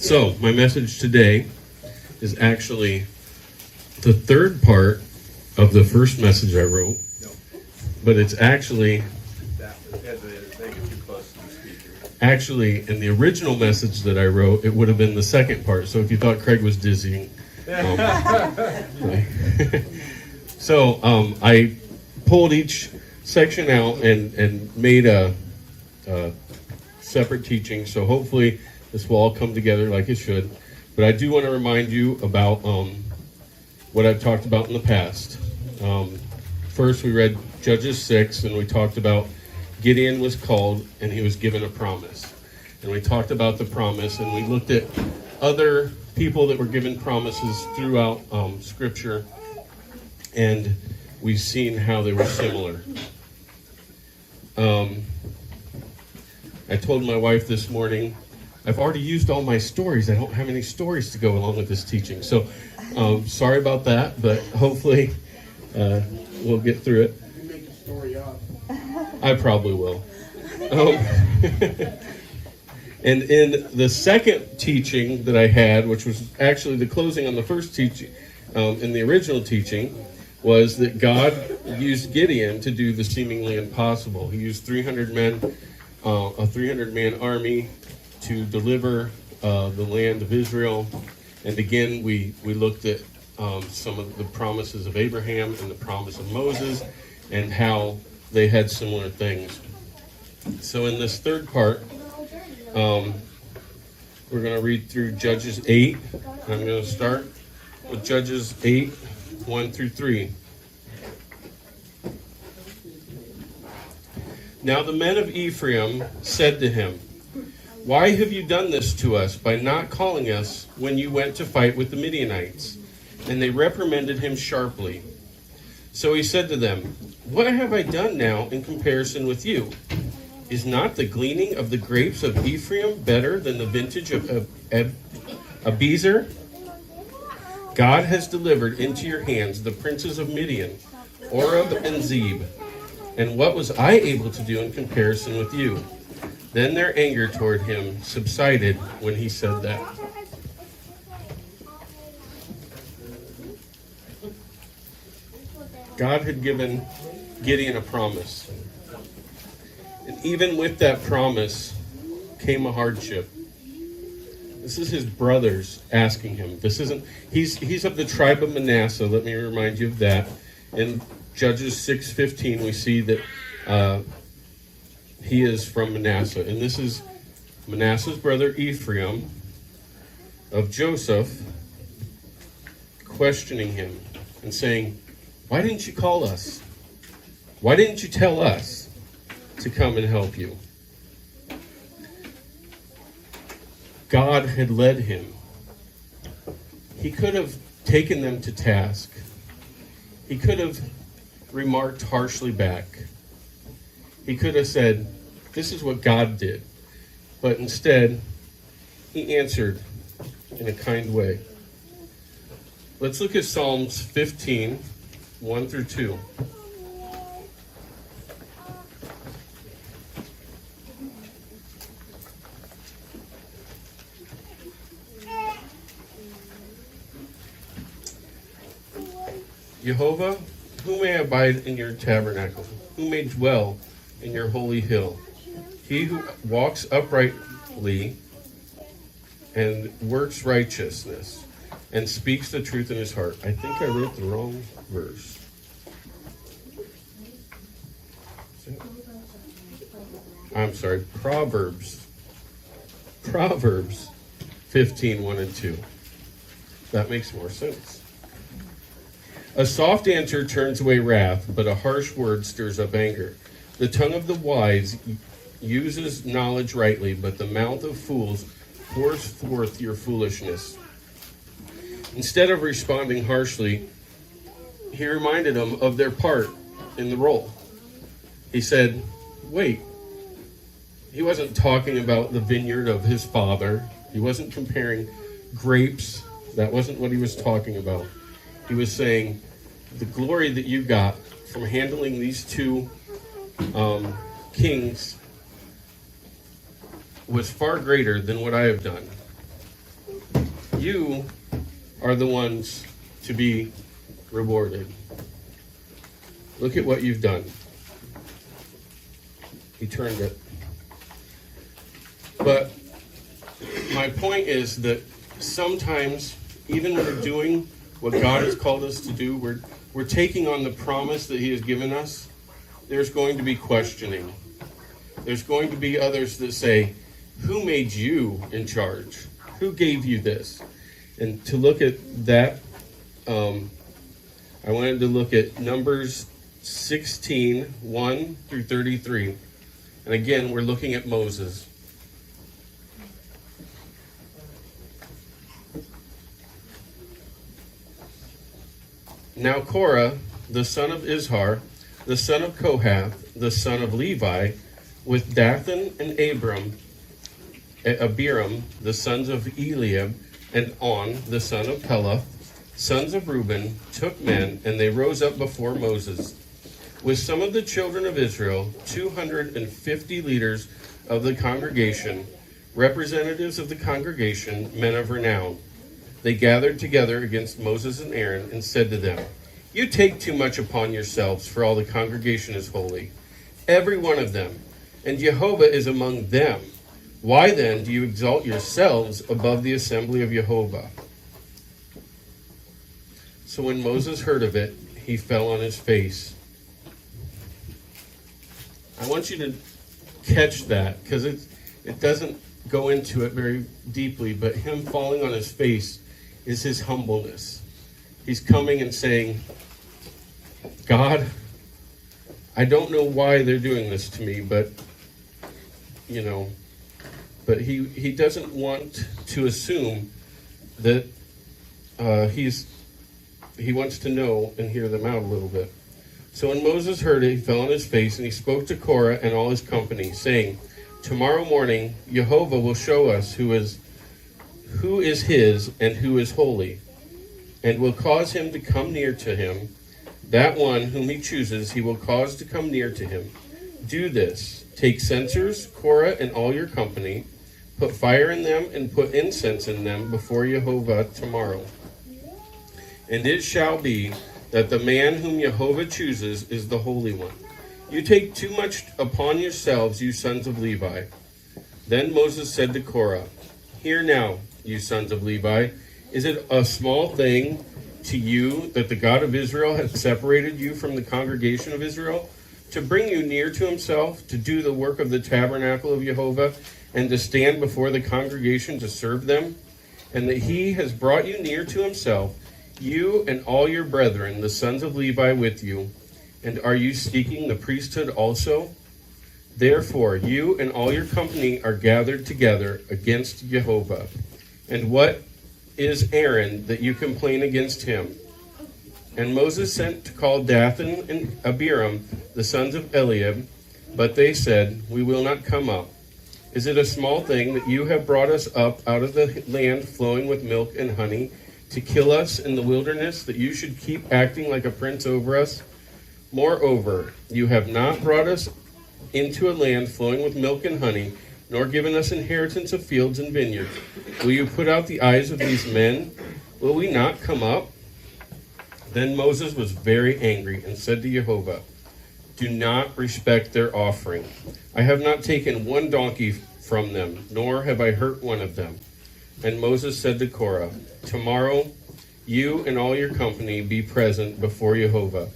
So, my message today is actually the third part of the first message I wrote, but it's actually in the original message that I wrote, it would have been the second part. So if you thought Craig was dizzying, so I pulled each section out and made a separate teaching. So hopefully this will all come together like it should. But I do want to remind you about what I've talked about in the past. First, we read Judges 6, and we talked about Gideon was called, and he was given a promise. And we talked about the promise, and we looked at other people that were given promises throughout Scripture, and we've seen how they were similar. I told my wife this morning, I've already used all my stories. I don't have any stories to go along with this teaching. So sorry about that, but hopefully we'll get through it. You make the story up. I probably will. And in the second teaching that I had, which was actually the closing on the first teaching, in the original teaching, was that God used Gideon to do the seemingly impossible. He used 300 men, a 300-man army to deliver the land of Israel. And again, we looked at some of the promises of Abraham and the promise of Moses and how they had similar things. So in this third part, we're going to read through Judges 8. I'm going to start with Judges 8, 1 through 3. Now the men of Ephraim said to him, "Why have you done this to us by not calling us when you went to fight with the Midianites?" And they reprimanded him sharply. So he said to them, "What have I done now in comparison with you? Is not the gleaning of the grapes of Ephraim better than the vintage of Abiezer? God has delivered into your hands the princes of Midian, Oreb and Zeb. And what was I able to do in comparison with you?" Then their anger toward him subsided when he said that. God had given Gideon a promise. And even with that promise came a hardship. This is his brothers asking him. He's of the tribe of Manasseh. Let me remind you of that. In Judges 6:15, we see that he is from Manasseh. And this is Manasseh's brother Ephraim of Joseph questioning him and saying, "Why didn't you call us? Why didn't you tell us to come and help you?" God had led him. He could have taken them to task. He could have remarked harshly back. He could have said, "This is what God did." But instead, he answered in a kind way. Let's look at Psalms 15, 1 through 2. Jehovah, who may abide in your tabernacle? Who may dwell in your holy hill? He who walks uprightly and works righteousness and speaks the truth in his heart. I think I wrote the wrong verse. I'm sorry, Proverbs 15, 1 and 2. That makes more sense. A soft answer turns away wrath, but a harsh word stirs up anger. The tongue of the wise uses knowledge rightly, but the mouth of fools pours forth your foolishness. Instead of responding harshly, he reminded them of their part in the role. He said, wait, he wasn't talking about the vineyard of his father. He wasn't comparing grapes. That wasn't what he was talking about. He was saying, the glory that you got from handling these two kings was far greater than what I have done. you are the ones to be rewarded. Look at what you've done. He turned it. But my point is that sometimes, even when we're doing what God has called us to do, we're taking on the promise that He has given us. There's going to be questioning. There's going to be others that say, who made you in charge? Who gave you this? And to look at that, I wanted to look at Numbers 16, 1 through 33. And again, we're looking at Moses. Now Korah, the son of Izhar, the son of Kohath, the son of Levi, with Dathan and Abiram, the sons of Eliab, and On, the son of Peleth, sons of Reuben, took men, and they rose up before Moses. With some of the children of Israel, 250 leaders of the congregation, representatives of the congregation, men of renown. They gathered together against Moses and Aaron and said to them, "You take too much upon yourselves, for all the congregation is holy, every one of them, and Jehovah is among them. Why then do you exalt yourselves above the assembly of Jehovah?" So when Moses heard of it, he fell on his face. I want you to catch that, because it doesn't go into it very deeply, but him falling on his face is his humbleness. He's coming and saying, God, I don't know why they're doing this to me, but he doesn't want to assume that he wants to know and hear them out a little bit. So when Moses heard it, he fell on his face, and he spoke to Korah and all his company, saying, "Tomorrow morning Jehovah will show us who is his and who is holy, and will cause him to come near to him. That one whom he chooses he will cause to come near to him. Do this. Take censers, Korah and all your company, put fire in them and put incense in them before Jehovah tomorrow. And it shall be that the man whom Jehovah chooses is the Holy One. You take too much upon yourselves, you sons of Levi." Then Moses said to Korah, "Hear now, you sons of Levi, is it a small thing to you that the God of Israel has separated you from the congregation of Israel, to bring you near to himself, to do the work of the tabernacle of Jehovah, and to stand before the congregation to serve them? And that he has brought you near to himself, you and all your brethren, the sons of Levi, with you. And are you seeking the priesthood also? Therefore, you and all your company are gathered together against Jehovah. And what is Aaron that you complain against him?" And Moses sent to call Dathan and Abiram, the sons of Eliab, but they said, "We will not come up. Is it a small thing that you have brought us up out of the land flowing with milk and honey, to kill us in the wilderness, that you should keep acting like a prince over us? Moreover, you have not brought us into a land flowing with milk and honey, nor given us inheritance of fields and vineyards. Will you put out the eyes of these men? Will we not come up?" Then Moses was very angry and said to Jehovah, "Do not respect their offering. I have not taken one donkey from them, nor have I hurt one of them." And Moses said to Korah, "Tomorrow you and all your company be present before Jehovah,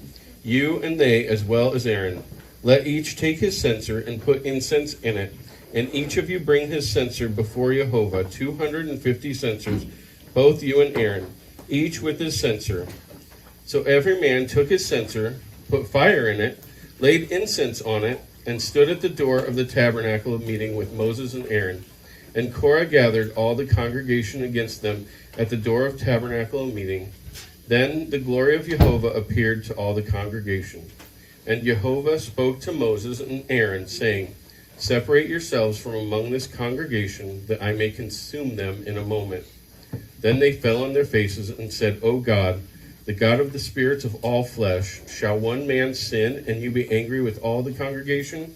you and they as well as Aaron. Let each take his censer and put incense in it, and each of you bring his censer before Jehovah, 250 censers, both you and Aaron, each with his censer." So every man took his censer, put fire in it, laid incense on it, and stood at the door of the tabernacle of meeting with Moses and Aaron. And Korah gathered all the congregation against them at the door of tabernacle of meeting. Then the glory of Jehovah appeared to all the congregation. And Jehovah spoke to Moses and Aaron, saying, "Separate yourselves from among this congregation, that I may consume them in a moment." Then they fell on their faces and said, "O God, the God of the spirits of all flesh, shall one man sin, and you be angry with all the congregation?"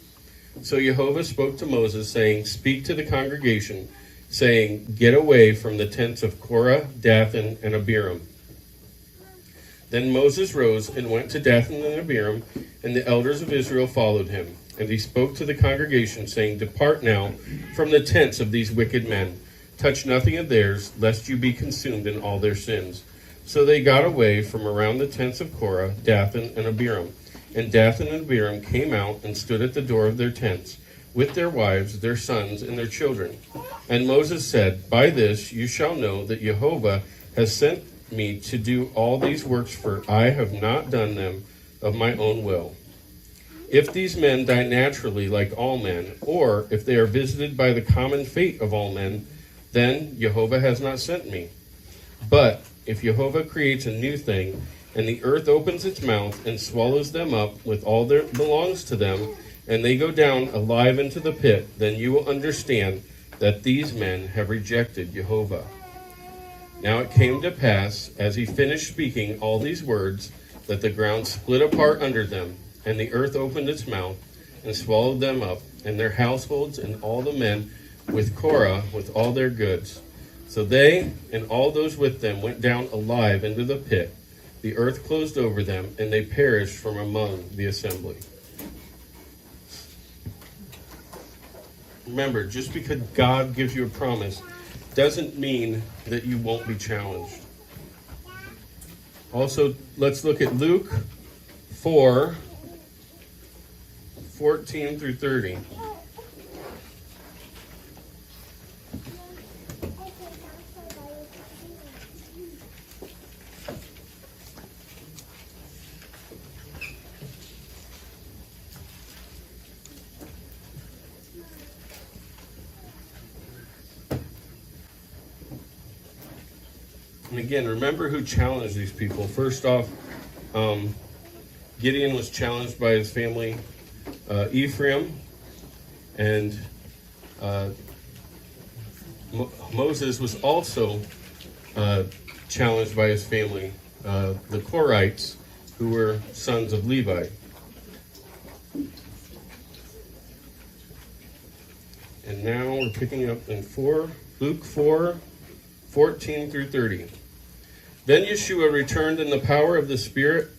So Jehovah spoke to Moses, saying, "Speak to the congregation, saying, "Get away from the tents of Korah, Dathan, and Abiram." Then Moses rose and went to Dathan and Abiram, and the elders of Israel followed him. And he spoke to the congregation, saying, "Depart now from the tents of these wicked men. Touch nothing of theirs, lest you be consumed in all their sins." So they got away from around the tents of Korah, Dathan, and Abiram. And Dathan and Abiram came out and stood at the door of their tents, with their wives, their sons, and their children. And Moses said, "By this you shall know that Jehovah has sent me to do all these works, for I have not done them of my own will. If these men die naturally like all men, or if they are visited by the common fate of all men, then Jehovah has not sent me. But if Jehovah creates a new thing, and the earth opens its mouth and swallows them up with all that belongs to them, and they go down alive into the pit, then you will understand that these men have rejected Jehovah." Now it came to pass, as he finished speaking all these words, that the ground split apart under them, and the earth opened its mouth and swallowed them up, and their households, and all the men with Korah, with all their goods. So they and all those with them went down alive into the pit. The earth closed over them, and they perished from among the assembly. Remember, just because God gives you a promise doesn't mean that you won't be challenged. Also, let's look at Luke 4:14 through 30. And again, remember who challenged these people. First off, Gideon was challenged by his family, Ephraim, and Moses was also challenged by his family, the Korhites, who were sons of Levi. And now we're picking up in Luke 4:14 through 30. Then Yeshua returned in the power of the Spirit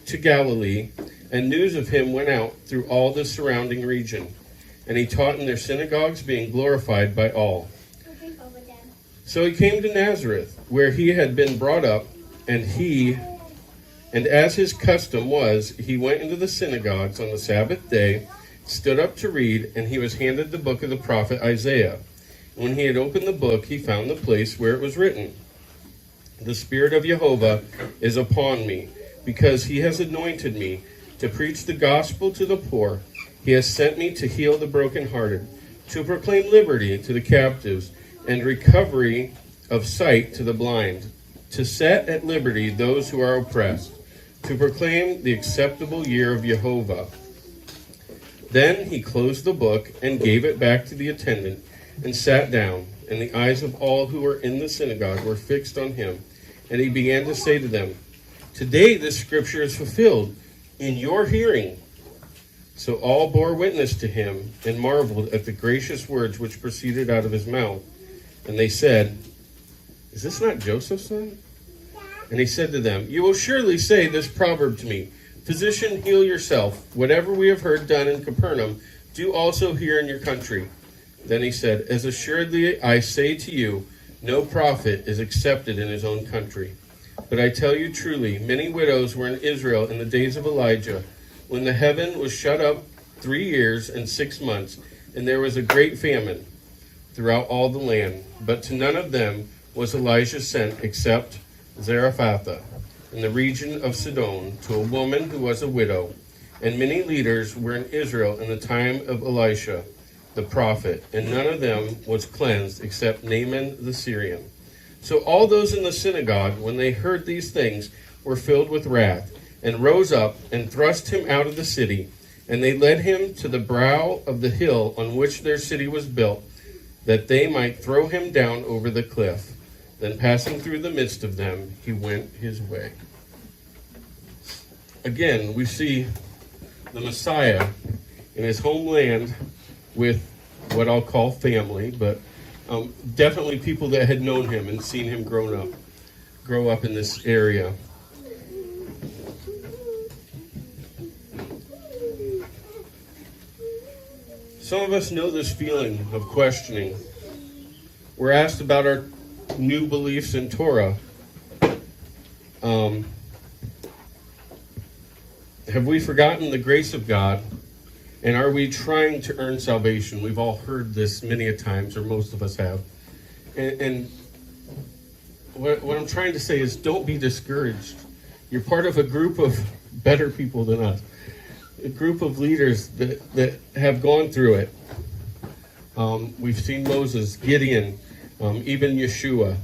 to Galilee, and news of him went out through all the surrounding region. And he taught in their synagogues, being glorified by all. So he came to Nazareth, where he had been brought up, and as his custom was, he went into the synagogues on the Sabbath day, stood up to read, and he was handed the book of the prophet Isaiah. When he had opened the book, he found the place where it was written, "The Spirit of Jehovah is upon me, because he has anointed me to preach the gospel to the poor. He has sent me to heal the brokenhearted, to proclaim liberty to the captives, and recovery of sight to the blind, to set at liberty those who are oppressed, to proclaim the acceptable year of Jehovah." Then he closed the book and gave it back to the attendant and sat down, and the eyes of all who were in the synagogue were fixed on him. And he began to say to them, "Today this scripture is fulfilled in your hearing." So all bore witness to him and marveled at the gracious words which proceeded out of his mouth. And they said, "Is this not Joseph's son?" And he said to them, "You will surely say this proverb to me, 'Physician, heal yourself. Whatever we have heard done in Capernaum, do also here in your country.'" Then he said, "As assuredly I say to you, no prophet is accepted in his own country. But I tell you truly, many widows were in Israel in the days of Elijah, when the heaven was shut up 3 years and 6 months, and there was a great famine throughout all the land. But to none of them was Elijah sent except Zarephath in the region of Sidon, to a woman who was a widow. And many leaders were in Israel in the time of Elisha the prophet, and none of them was cleansed except Naaman the Syrian." So all those in the synagogue, when they heard these things, were filled with wrath, and rose up and thrust him out of the city. And they led him to the brow of the hill on which their city was built, that they might throw him down over the cliff. Then passing through the midst of them, he went his way. Again, we see the Messiah in his homeland with what I'll call family, but Definitely people that had known him and seen him grow up in this area. Some of us know this feeling of questioning. We're asked about our new beliefs in Torah. Have we forgotten the grace of God? And are we trying to earn salvation? We've all heard this many a times, or most of us have. And what I'm trying to say is, don't be discouraged. You're part of a group of better people than us. A group of leaders that have gone through it. We've seen Moses, Gideon, even Yeshua.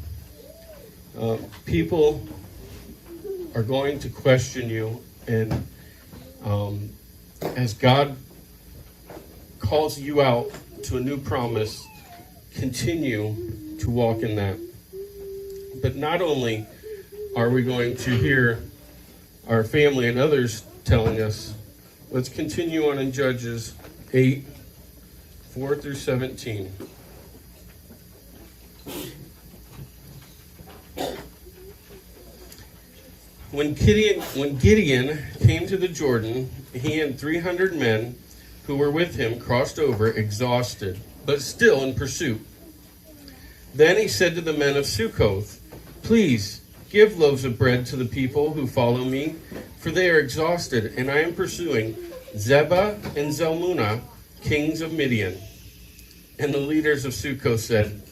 People are going to question you, and as God calls you out to a new promise, continue to walk in that. But not only are we going to hear our family and others telling us, let's continue on in Judges 8, 4 through 17. When Gideon came to the Jordan, he and 300 men who were with him crossed over, exhausted, but still in pursuit. Then he said to the men of Sukkoth, "Please give loaves of bread to the people who follow me, for they are exhausted, and I am pursuing Zebah and Zalmunna, kings of Midian." And the leaders of Sukkoth said,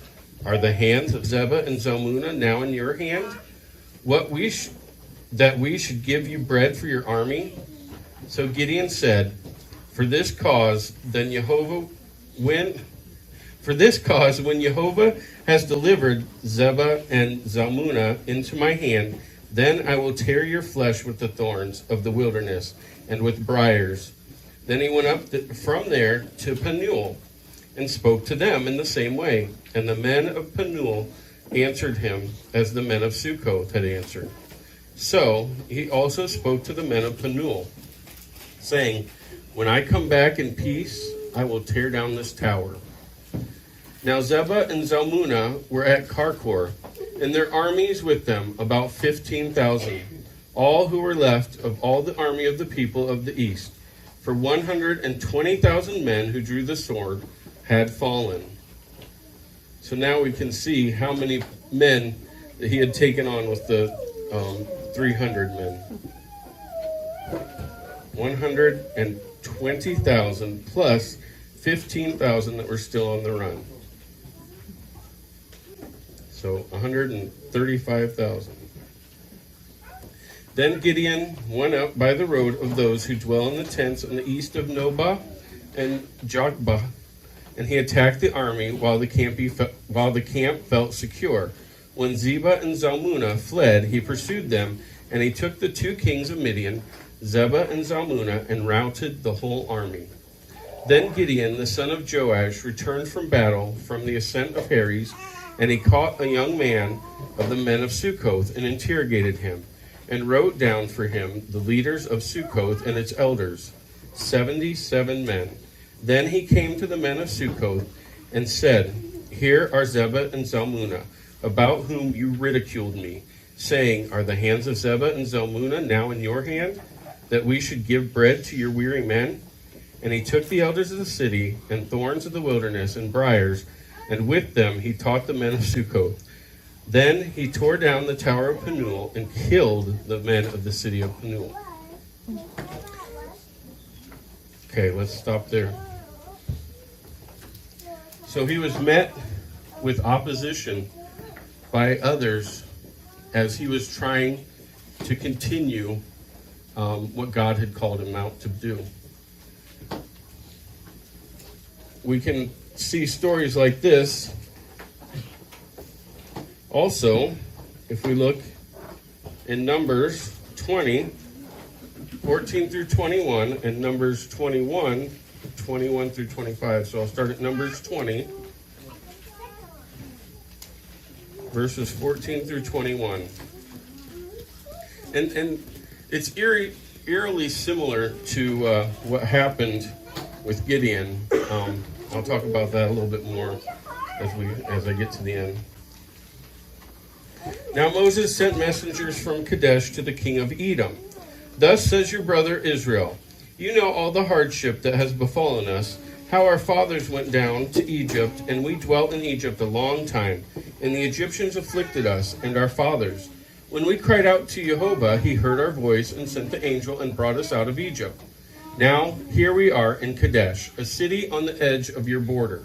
"Are the hands of Zebah and Zalmunna now in your hand? That we should give you bread for your army?" So Gideon said, For this cause, when Jehovah has delivered Zebah and Zalmunna into my hand, then I will tear your flesh with the thorns of the wilderness and with briars. Then he went up from there to Penuel and spoke to them in the same way. And the men of Penuel answered him as the men of Sukkoth had answered. So he also spoke to the men of Penuel, saying, When I come back in peace, I will tear down this tower. Now Zebah and Zalmunna were at Karkor, and their armies with them, about 15,000, all who were left of all the army of the people of the east. For 120,000 men who drew the sword had fallen. So now we can see how many men that he had taken on with the 300 men. 120,000 plus 15,000 that were still on the run. So 135,000. Then Gideon went up by the road of those who dwell in the tents on the east of Nobah and Jogbah, and he attacked the army while the camp felt secure. When Zebah and Zalmunna fled, he pursued them, and he took the two kings of Midian, Zebah and Zalmunna, and routed the whole army. Then Gideon, the son of Joash, returned from battle from the ascent of Heres, and he caught a young man of the men of Sukkoth and interrogated him, and wrote down for him the leaders of Sukkoth and its elders, 77 men. Then he came to the men of Sukkoth and said, Here are Zebah and Zalmunna, about whom you ridiculed me, saying, Are the hands of Zebah and Zalmunna now in your hand, that we should give bread to your weary men? And he took the elders of the city, and thorns of the wilderness, and briars, and with them he taught the men of Sukkoth. Then he tore down the tower of Penuel, and killed the men of the city of Penuel. Okay, let's stop there. So he was met with opposition by others as he was trying to continue what God had called him out to do. We can see stories like this. Also, if we look in Numbers 20, 14 through 21, and Numbers 21, 21 through 25. So I'll start at Numbers 20, verses 14 through 21. And it's eerily similar to what happened with Gideon. I'll talk about that a little bit more as I get to the end. Now Moses sent messengers from Kadesh to the king of Edom. Thus says your brother Israel, you know all the hardship that has befallen us, how our fathers went down to Egypt, and we dwelt in Egypt a long time, and the Egyptians afflicted us and our fathers. When we cried out to Jehovah, he heard our voice and sent the angel and brought us out of Egypt. Now here we are in Kadesh, a city on the edge of your border.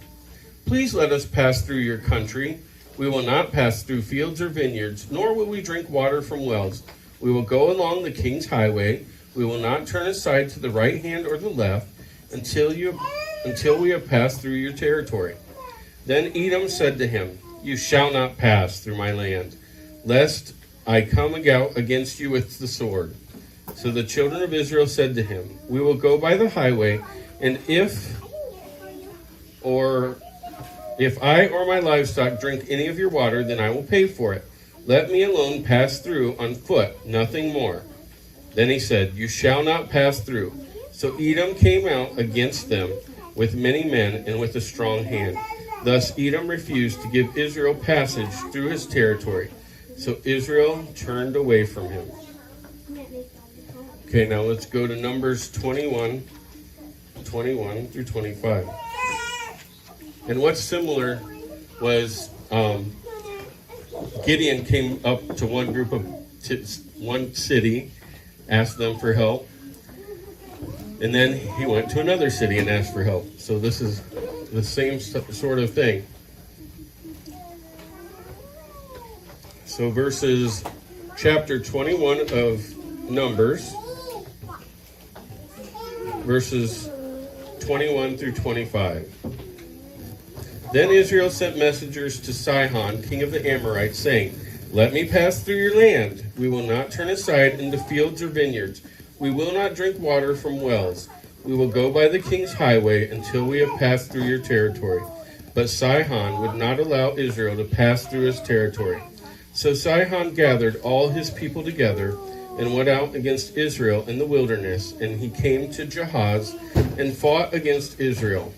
Please let us pass through your country. We will not pass through fields or vineyards, nor will we drink water from wells. We will go along the king's highway. We will not turn aside to the right hand or the left until we have passed through your territory. Then Edom said to him, you shall not pass through my land, lest I come out against you with the sword. So the children of Israel said to him, we will go by the highway, and if I or my livestock drink any of your water, then I will pay for it. Let me alone pass through on foot, nothing more. Then he said, you shall not pass through. So Edom came out against them with many men and with a strong hand. Thus Edom refused to give Israel passage through his territory. So Israel turned away from him. Okay, now let's go to Numbers 21 through 25. And what's similar was Gideon came up to one city, asked them for help, and then he went to another city and asked for help. So this is the same sort of thing. So chapter 21 of Numbers, verses 21 through 25. Then Israel sent messengers to Sihon, king of the Amorites, saying, let me pass through your land. We will not turn aside into fields or vineyards. We will not drink water from wells. We will go by the king's highway until we have passed through your territory. But Sihon would not allow Israel to pass through his territory. So Sihon gathered all his people together and went out against Israel in the wilderness, and he came to Jahaz and fought against Israel.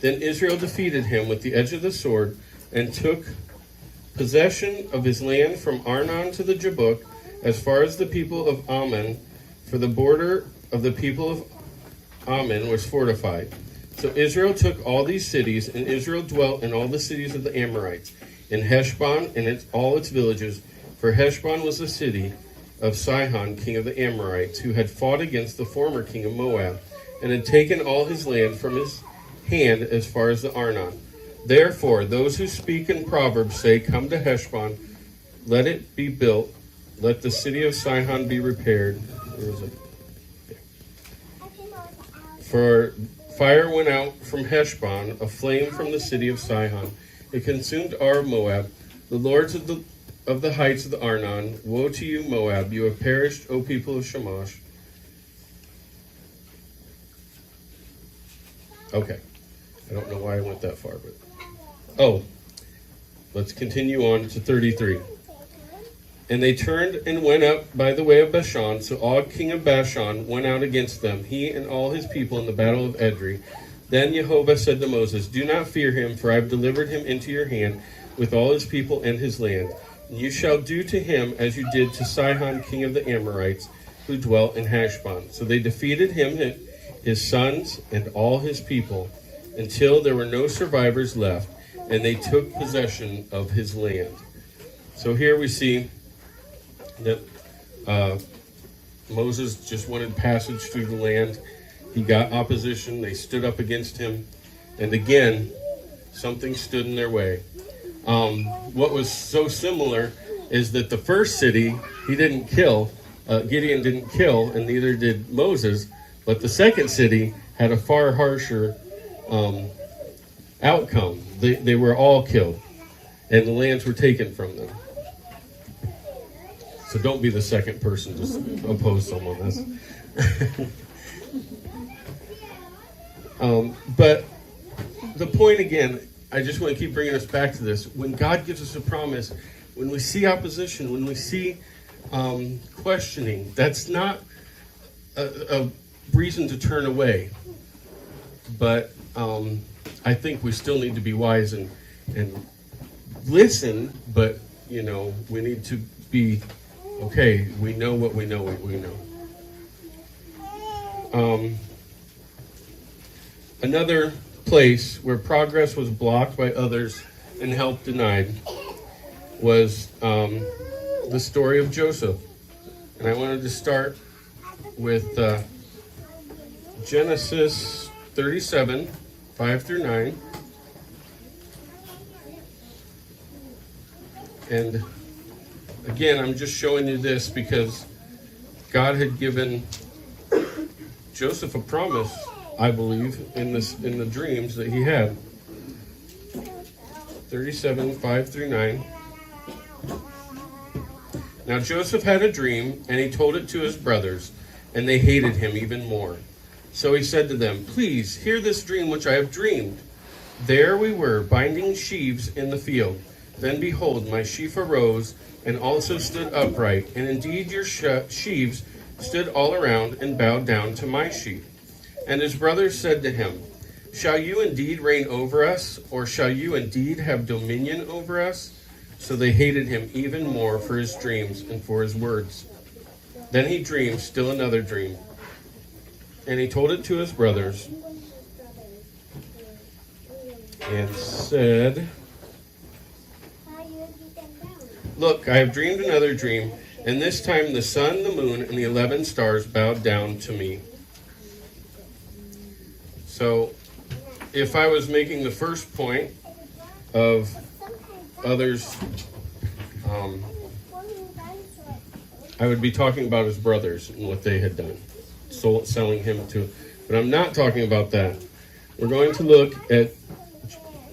Then Israel defeated him with the edge of the sword and took possession of his land from Arnon to the Jabbok, as far as the people of Ammon, for the border of the people of Ammon was fortified. So Israel took all these cities, and Israel dwelt in all the cities of the Amorites, in Heshbon and all its villages, for Heshbon was the city of Sihon, king of the Amorites, who had fought against the former king of Moab, and had taken all his land from his hand as far as the Arnon. Therefore, those who speak in Proverbs say, come to Heshbon, let it be built, let the city of Sihon be repaired. For fire went out from Heshbon, a flame from the city of Sihon. It consumed Ar of Moab, the lords of the heights of the Arnon. Woe to you, Moab! You have perished, O people of Shamash. Okay. I don't know why I went that far, but... let's continue on to 33. And they turned and went up by the way of Bashan. So Og, king of Bashan, went out against them, he and all his people, in the battle of Edrei. Then Jehovah said to Moses, do not fear him, for I have delivered him into your hand with all his people and his land. And you shall do to him as you did to Sihon, king of the Amorites, who dwelt in Heshbon. So they defeated him, his sons, and all his people, until there were no survivors left, and they took possession of his land. So here we see that Moses just wanted passage through the land. He got opposition. They stood up against him. And again, something stood in their way. What was so similar is that the first city, he didn't kill. Gideon didn't kill, and neither did Moses. But the second city had a far harsher outcome. They were all killed, and the lands were taken from them. So don't be the second person to oppose someone. But the point again, I just want to keep bringing us back to this. When God gives us a promise, when we see opposition, when we see questioning, that's not a reason to turn away. But I think we still need to be wise and listen, but, we need to be, okay, we know what we know, we know. Another place where progress was blocked by others and help denied was the story of Joseph. And I wanted to start with Genesis 37, 5 through 9. And again, I'm just showing you this because God had given Joseph a promise, I believe, in the dreams that he had. 37, 5 through 9. Now Joseph had a dream, and he told it to his brothers, and they hated him even more. So he said to them, "Please hear this dream which I have dreamed. There we were, binding sheaves in the field. Then behold, my sheaf arose, and also stood upright, and indeed your sheaves stood all around and bowed down to my sheaf." And his brothers said to him, "Shall you indeed reign over us, or shall you indeed have dominion over us?" So they hated him even more for his dreams and for his words. Then he dreamed still another dream, and he told it to his brothers, and said, "Look, I have dreamed another dream, and this time the sun, the moon, and the 11 stars bowed down to me." So, if I was making the first point of others, I would be talking about his brothers and what they had done, selling him to. But I'm not talking about that. We're going to look at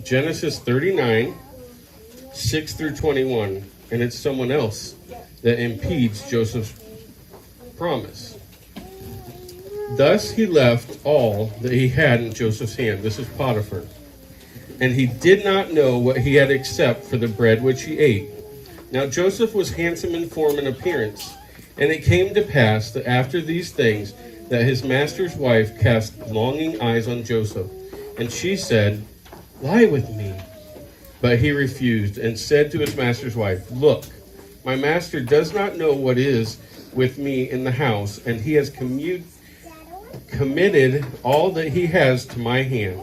Genesis 39, 6 through 21, and it's someone else that impedes Joseph's promise. Thus he left all that he had in Joseph's hand. This is Potiphar. And he did not know what he had except for the bread which he ate. Now Joseph was handsome in form and appearance. And it came to pass that after these things, that his master's wife cast longing eyes on Joseph. And she said, "Lie with me." But he refused and said to his master's wife, "Look, my master does not know what is with me in the house, and he has committed all that he has to my hand.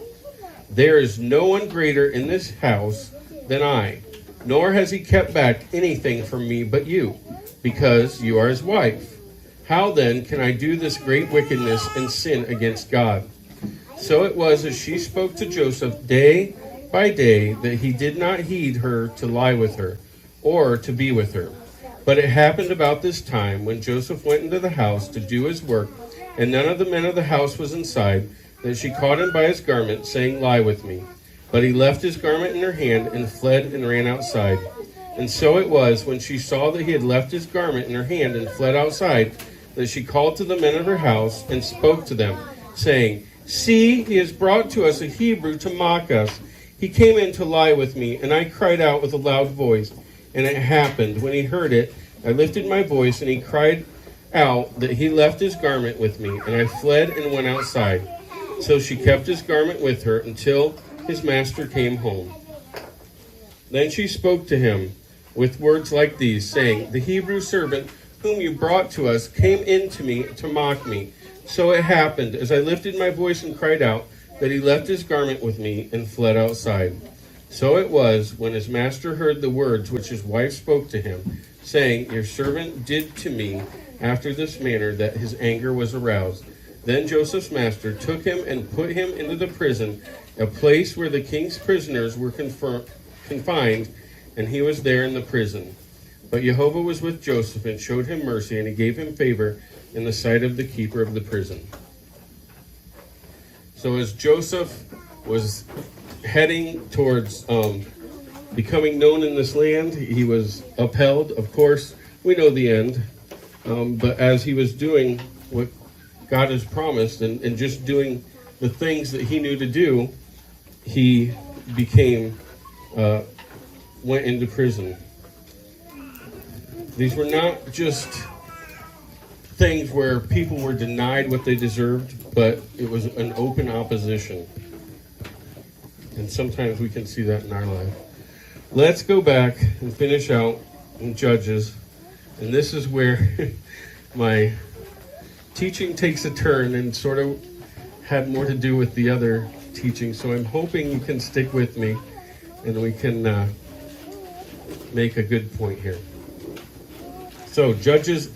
There is no one greater in this house than I, nor has he kept back anything from me but you, because you are his wife. How then can I do this great wickedness and sin against God?" So it was as she spoke to Joseph day by day that he did not heed her to lie with her, or to be with her. But it happened about this time, when Joseph went into the house to do his work, and none of the men of the house was inside, that she caught him by his garment, saying, "Lie with me." But he left his garment in her hand, and fled and ran outside. And so it was, when she saw that he had left his garment in her hand and fled outside, that she called to the men of her house, and spoke to them, saying, "See, he has brought to us a Hebrew to mock us. He came in to lie with me, and I cried out with a loud voice. And it happened, when he heard it, I lifted my voice, and he cried out that he left his garment with me, and I fled and went outside." So she kept his garment with her until his master came home. Then she spoke to him with words like these, saying, "The Hebrew servant whom you brought to us came in to me to mock me. So it happened, as I lifted my voice and cried out, that he left his garment with me and fled outside." So it was, when his master heard the words which his wife spoke to him, saying, "Your servant did to me after this manner," that his anger was aroused. Then Joseph's master took him and put him into the prison, a place where the king's prisoners were confined, and he was there in the prison. But Jehovah was with Joseph and showed him mercy, and he gave him favor in the sight of the keeper of the prison. So as Joseph was heading towards becoming known in this land, he was upheld. Of course, we know the end. But as he was doing what God has promised and just doing the things that he knew to do, he went into prison. These were not just things where people were denied what they deserved, but it was an open opposition. And sometimes we can see that in our life. Let's go back and finish out in Judges. And this is where my teaching takes a turn and sort of had more to do with the other teaching. So I'm hoping you can stick with me and we can make a good point here. So Judges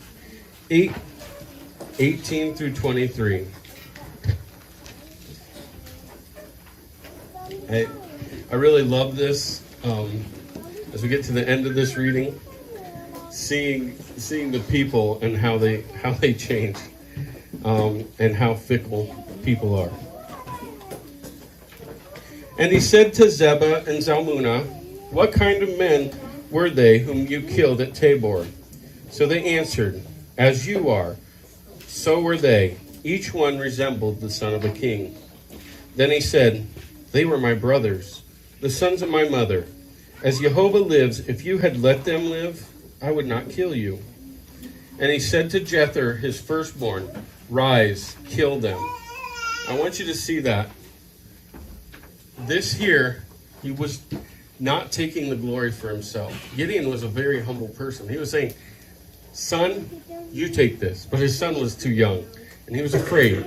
8:18 through 23. I really love this as we get to the end of this reading, seeing the people and how they change and how fickle people are. And he said to Zebah and Zalmunna, "What kind of men were they whom you killed at Tabor?" So they answered, "As you are, so were they. Each one resembled the son of a king." Then he said, "They were my brothers, the sons of my mother. As Jehovah lives, if you had let them live, I would not kill you." And he said to Jether, his firstborn, "Rise, kill them." I want you to see that. This here, he was not taking the glory for himself. Gideon was a very humble person. He was saying, "Son, you take this." But his son was too young, and he was afraid.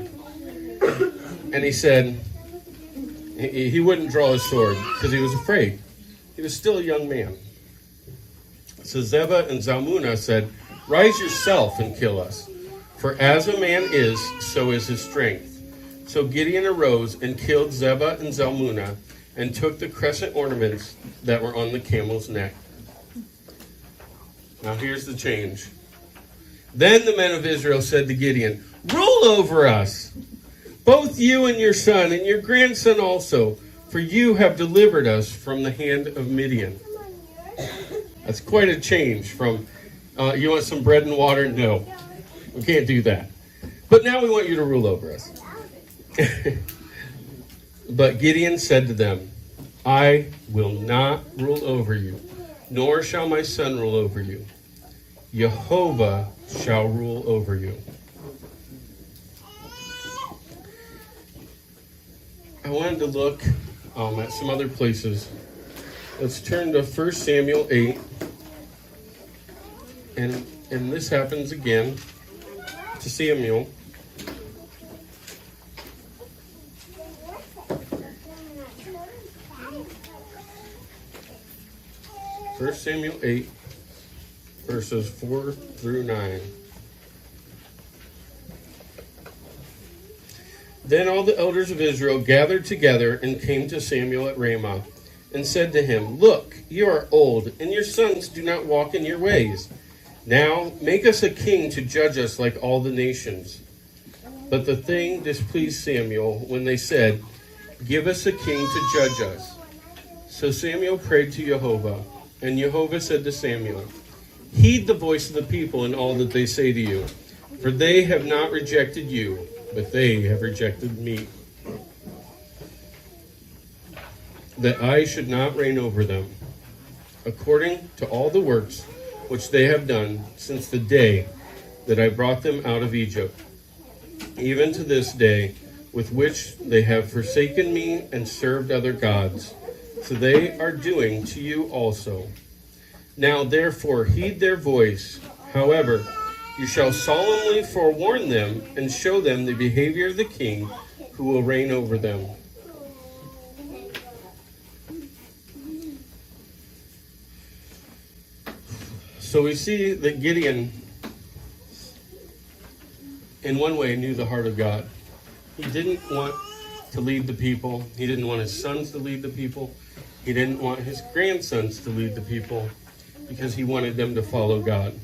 And he said, he wouldn't draw his sword because he was afraid. He was still a young man. So Zebah and Zalmunna said, "Rise yourself and kill us, for as a man is, so is his strength." So Gideon arose and killed Zebah and Zalmunna and took the crescent ornaments that were on the camel's neck. Now here's the change. Then the men of Israel said to Gideon, "Rule over us, both you and your son and your grandson also, for you have delivered us from the hand of Midian." That's quite a change from, you want some bread and water? No, we can't do that. But now we want you to rule over us. But Gideon said to them, "I will not rule over you, nor shall my son rule over you. Jehovah shall rule over you." I wanted to look at some other places. Let's turn to 1 Samuel 8. And this happens again to Samuel. 1 Samuel 8, verses 4 through 9. Then all the elders of Israel gathered together and came to Samuel at Ramah and said to him, "Look, you are old, and your sons do not walk in your ways. Now make us a king to judge us like all the nations." But the thing displeased Samuel when they said, "Give us a king to judge us." So Samuel prayed to Jehovah, and Jehovah said to Samuel, "Heed the voice of the people in all that they say to you, for they have not rejected you, but they have rejected me, that I should not reign over them, according to all the works which they have done since the day that I brought them out of Egypt, even to this day, with which they have forsaken me and served other gods. So they are doing to you also. Now therefore heed their voice. However, you shall solemnly forewarn them and show them the behavior of the king who will reign over them." So we see that Gideon, in one way, knew the heart of God. He didn't want to lead the people. He didn't want his sons to lead the people. He didn't want his grandsons to lead the people because he wanted them to follow God.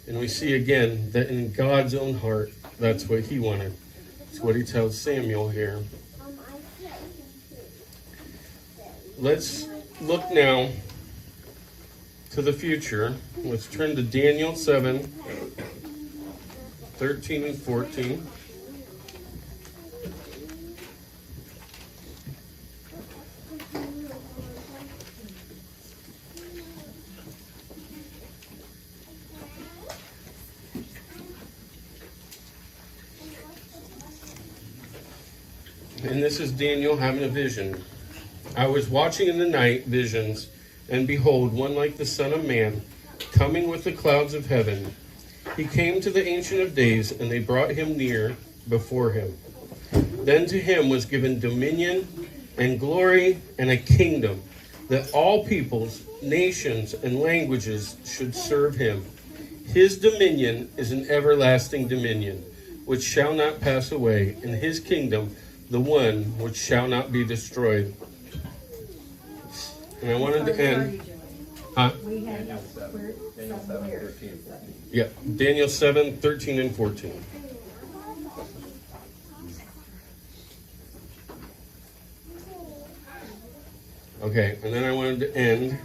And we see again that in God's own heart, that's what he wanted. It's what he tells Samuel here. Let's look now to the future. Let's turn to Daniel 7, 13 and 14. And this is Daniel having a vision. I was watching in the night visions, and behold, one like the Son of Man, coming with the clouds of heaven. He came to the Ancient of Days, and they brought him near before him. Then to him was given dominion and glory and a kingdom, that all peoples, nations, and languages should serve him. His dominion is an everlasting dominion, which shall not pass away, and his kingdom the one which shall not be destroyed. And I wanted to end. Huh? We had Daniel 7, 13 and 14. Yeah, Daniel 7, 13 and 14. Okay, and then I wanted to end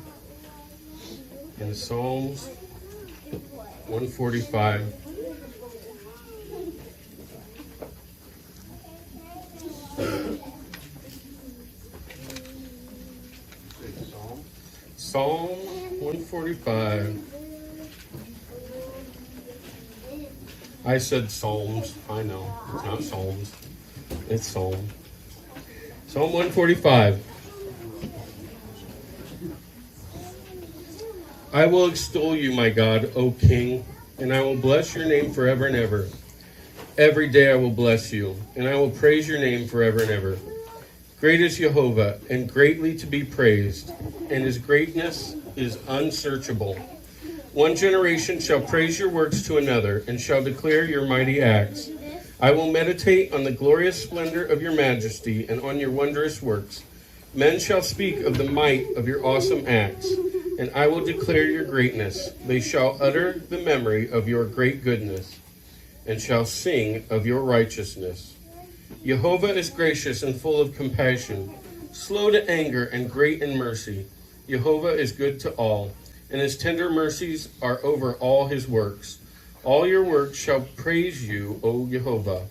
in Psalms 145. Psalm 145. I said Psalms. I know. It's not Psalms. It's Psalm. Psalm 145. I will extol you, my God, O King, and I will bless your name forever and ever. Every day I will bless you, and I will praise your name forever and ever. Great is Jehovah, and greatly to be praised, and his greatness is unsearchable. One generation shall praise your works to another, and shall declare your mighty acts. I will meditate on the glorious splendor of your majesty, and on your wondrous works. Men shall speak of the might of your awesome acts, and I will declare your greatness. They shall utter the memory of your great goodness, and shall sing of your righteousness. Jehovah is gracious and full of compassion, slow to anger and great in mercy. Jehovah is good to all, and his tender mercies are over all his works. All your works shall praise you, O Jehovah,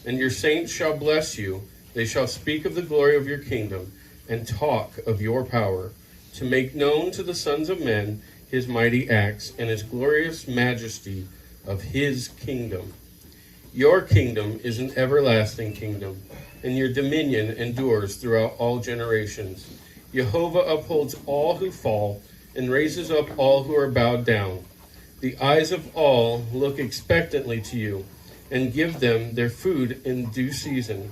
and your saints shall bless you. They shall speak of the glory of your kingdom, and talk of your power, to make known to the sons of men his mighty acts, and his glorious majesty of his kingdom. Your kingdom is an everlasting kingdom, and your dominion endures throughout all generations. Jehovah upholds all who fall, and raises up all who are bowed down. The eyes of all look expectantly to you, and give them their food in due season.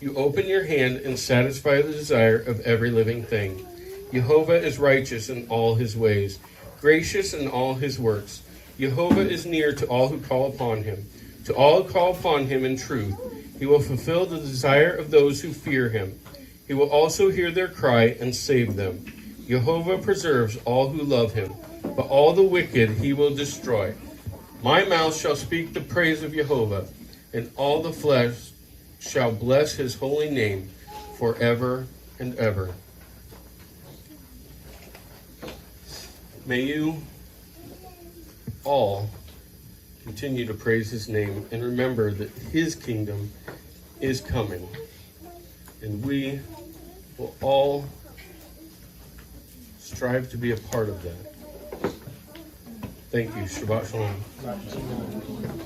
You open your hand and satisfy the desire of every living thing. Jehovah is righteous in all his ways, gracious in all his works. Jehovah is near to all who call upon him. To all who call upon him in truth, he will fulfill the desire of those who fear him. He will also hear their cry and save them. Jehovah preserves all who love him, but all the wicked he will destroy. My mouth shall speak the praise of Jehovah, and all the flesh shall bless his holy name forever and ever. May you all continue to praise his name and remember that his kingdom is coming, and we will all strive to be a part of that. Thank you. Shabbat Shalom.